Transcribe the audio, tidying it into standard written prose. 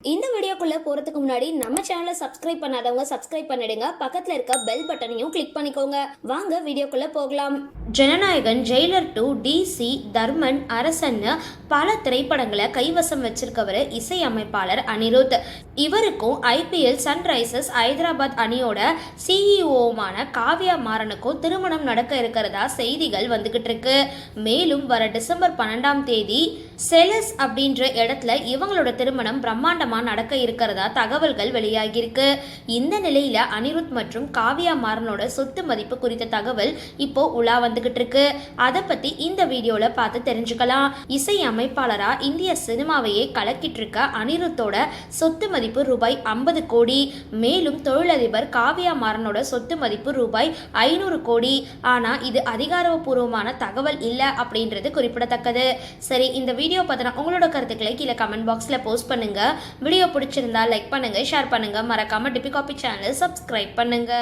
இந்த வீடியோக்குள்ள போறதுக்கு முன்னாடி நம்ம சேனலை சப்ஸ்கிரைப் பண்ணாதவங்க சப்ஸ்கிரைப் பண்ணிடுங்க. பக்கத்துல இருக்க பெல் பட்டனையும் கிளிக் பண்ணிக்கோங்க. வாங்க வீடியோக்குள்ள போகலாம். ஜனநாயகன், ஜெயிலர் 2, DC, தர்மன், அரசன்னு பல திரைப்படங்களை கைவசம் வச்சிருக்கவர் இசையமைப்பாளர் அனிருத். இவருக்கும் IPL சன்ரைசர்ஸ் ஹைதராபாத் அணியோட CEOமான காவ்யா மாறனுக்கும் திருமணம் நடக்க இருக்கிறதா செய்திகள் வந்துகிட்டு இருக்கு. மேலும் வர டிசம்பர் 12ஆம் தேதி செலஸ் அப்படின்ற இடத்துல இவங்களோட திருமணம் பிரம்மாண்டம் நடக்க இருக்கிறதா தகவல்கள் வெளியாகியிருக்கு. இந்த நிலையில அனிருத் மற்றும் காவ்யா மாறனோட சொத்து மதிப்பு குறித்த தகவல் இப்போ உலா வந்துகிட்டு இருக்கு. அதை பத்தி இந்த வீடியோல பார்த்து தெரிஞ்சுக்கலாம். இசை அமைப்பாளரா இந்திய சினிமாவையே கலக்கிட்டு இருக்க அனிருத்தோட சொத்து மதிப்பு ரூபாய் 50 கோடி. மேலும் தொழிலதிபர் காவ்யா மாறனோட சொத்து மதிப்பு ரூபாய் 500 கோடி. ஆனா இது அதிகாரப்பூர்வமான தகவல் இல்ல அப்படின்றது குறிப்பிடத்தக்கது. சரி, இந்த வீடியோ பத்தின உங்களோட கருத்துக்களை கீழே கமெண்ட் பாக்ஸ்ல போஸ்ட் பண்ணுங்க. வீடியோ பிடிச்சிருந்தா லைக் பண்ணுங்க, ஷேர் பண்ணுங்க, மறக்காம டிபி காபி சேனல் சப்ஸ்கிரைப் பண்ணுங்க.